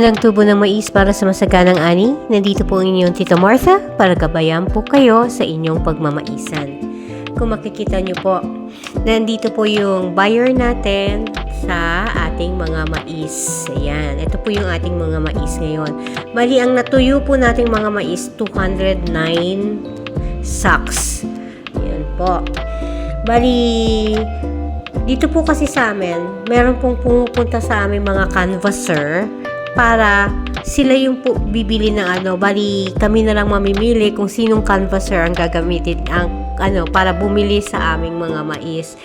Magandang tubo ng mais para sa masaganang ani. Nandito po ang inyong Tita Martha para gabayan po kayo sa inyong pagmamaisan. Kung makikita nyo po, nandito po yung buyer natin sa ating mga mais. Ayan, ito po yung ating mga mais ngayon. Bali, ang natuyo po nating mga mais, 209 sacks. Ayan po. Bali, dito po kasi sa amin, meron pong pumupunta sa aming mga canvasser para sila yung po bibili ng ano. Bali, kami na lang mamimili kung sinong canvasser ang gagamitin para bumili sa aming mga mais.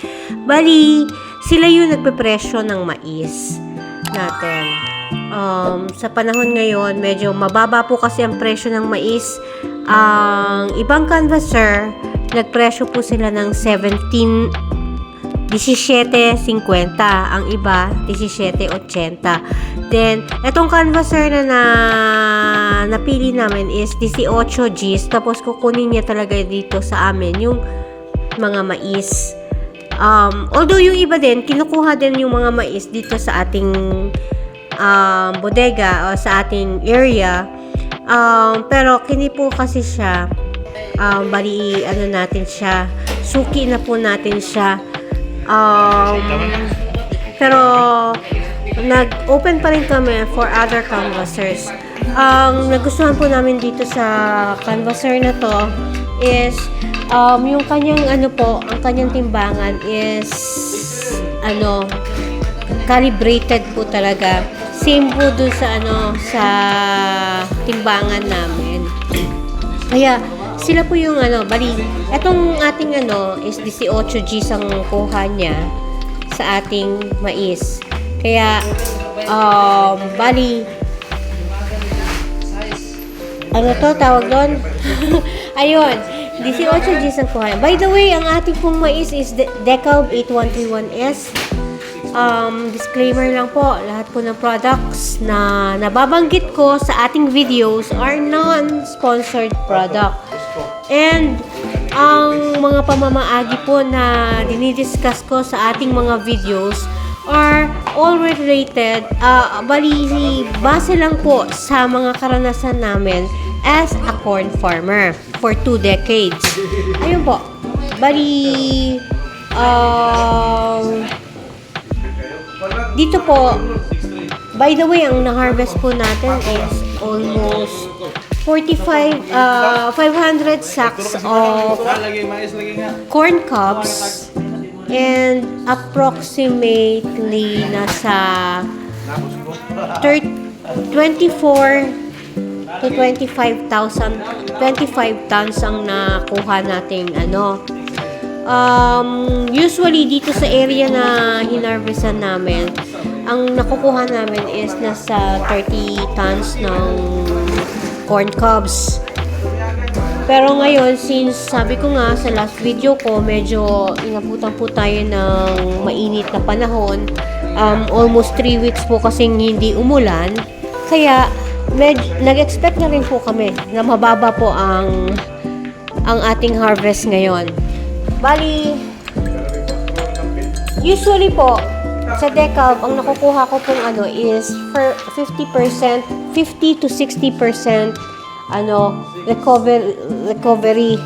Bali, sila yung nagpepresyo ng mais natin. Sa panahon ngayon, medyo mababa po kasi ang presyo ng mais. Ang ibang canvasser, nagpresyo po sila ng 17.50, ang iba 17.80. Then etong canvasser na napili namin is 18 Gs, tapos kukunin niya talaga dito sa amin yung mga mais. Although yung iba din kinukuha din yung mga mais dito sa ating bodega o sa ating area, pero kini po kasi siya bali natin siya, suki na po natin siya. Pero nag-open pa rin kami for other canvassers. Ang nagustuhan po namin dito sa canvasser na to is yung kanyang ang kanyang timbangan is calibrated po talaga. Same po dun sa timbangan namin. Kaya sila po yung bali, etong ating is 18 Gs ang kuha niya sa ating mais. Kaya, bali, tawag doon? Ayun, 18 Gs ang kuha. By the way, ang ating pong mais is Decalb 8131S. Disclaimer lang po, lahat po ng products na nababanggit ko sa ating videos are non-sponsored product. And ang mga pamamaagi po na dinidiscuss ko sa ating mga videos are all related, base lang po sa mga karanasan namin as a corn farmer for 2 decades. Ayun po. Bali, dito po, by the way, ang na-harvest po natin is almost 500 sacks of corn cobs and approximately nasa 24 to 25 tons ang nakuha nating usually dito sa area na hinarvestan namin, ang nakukuha namin is nasa 30 tons ng corn cobs. Pero ngayon, since sabi ko nga sa last video ko, medyo inabutan po tayo ng mainit na panahon, almost 3 weeks po kasing hindi umulan, kaya nag-expect na rin po kami na mababa po ang ating harvest ngayon. Bali, usually po sa Decalb, ang nakukuha ko pong is for 50% to 60% recovery.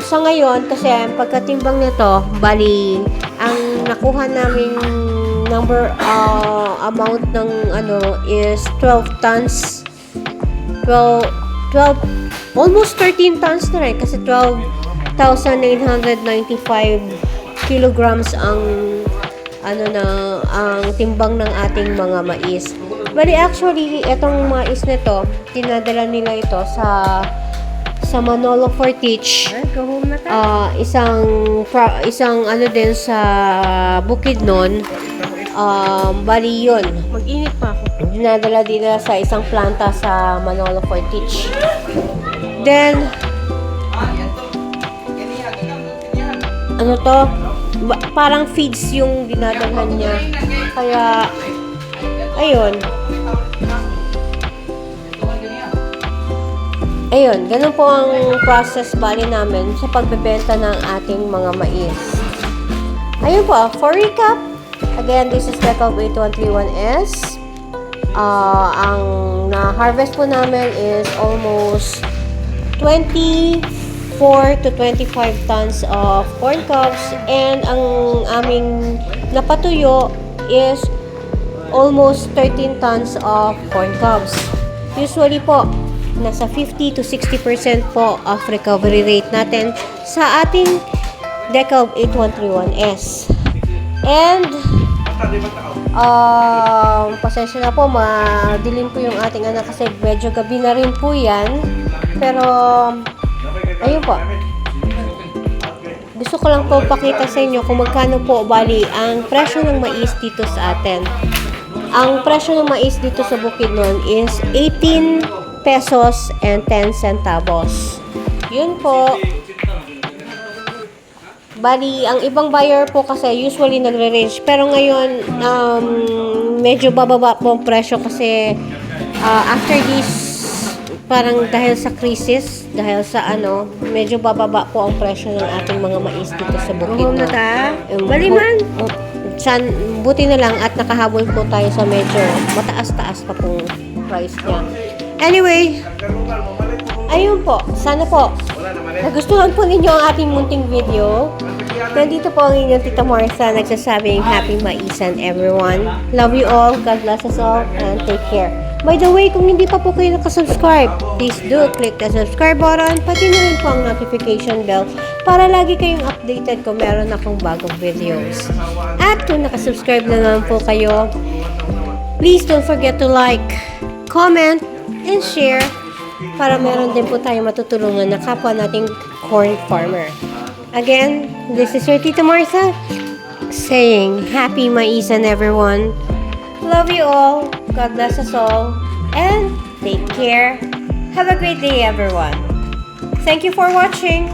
Sa ngayon, kasi pagkatimbang nito, bali, ang nakuha namin amount ng is 12 tons. 12, almost 13 tons na rin kasi 12,995 kilograms ang ang timbang ng ating mga mais. Bali, actually, itong mais nito, tinadala nila ito sa Manolo Fortich. Isang din sa Bukidnon. Bali yun. Mag-init pa ako. Dinadala nila sa isang planta sa Manolo Fortich. Then, parang feeds yung dinadalhan niya. Kaya, ayun, ganun po ang process bali namin sa pagbebenta ng ating mga mais. Ayun po, for recap, again, this is Decalb 8131S. Ang na-harvest po namin is almost 24 to 25 tons of corn cobs, and ang aming napatuyo is almost 13 tons of corn cobs. Usually po, nasa 50 to 60% po of recovery rate natin sa ating Dekalb 8131S. And pasensya na po, madilim po yung ating anak kasi medyo gabi na rin po yan. Pero ayun po, gusto ko lang po pakita sa inyo kung magkano po bali ang presyo ng mais dito sa atin. Ang presyo ng mais dito sa Bukidnon is 18 pesos and 10 centavos. Yun po. Bali, ang ibang buyer po kasi usually nagre-range. Pero ngayon, medyo bababa po ang presyo kasi after this, parang dahil sa crisis, dahil sa medyo bababa po ang presyo ng ating mga mais dito sa Bukidnon. Baliman! Buti na lang at nakahabol po tayo sa medyo mataas-taas pa pong price niya. Anyway, ayun po. Sana po nagustuhan po ninyo ang ating munting video. Nandito po ang inyong Tita Martha nagsasabing happy maisan everyone. Love you all. God bless us all and take care. By the way, kung hindi pa po kayo nakasubscribe, please do click the subscribe button, pati na rin po ang notification bell para lagi kayong updated kung meron akong bagong videos. At kung nakasubscribe na naman po kayo, please don't forget to like, comment, and share para meron din po tayo matutulungan na kapwa nating corn farmer. Again, this is your Tita Martha saying happy maisan everyone. Love you all. God bless us all. And take care. Have a great day everyone. Thank you for watching.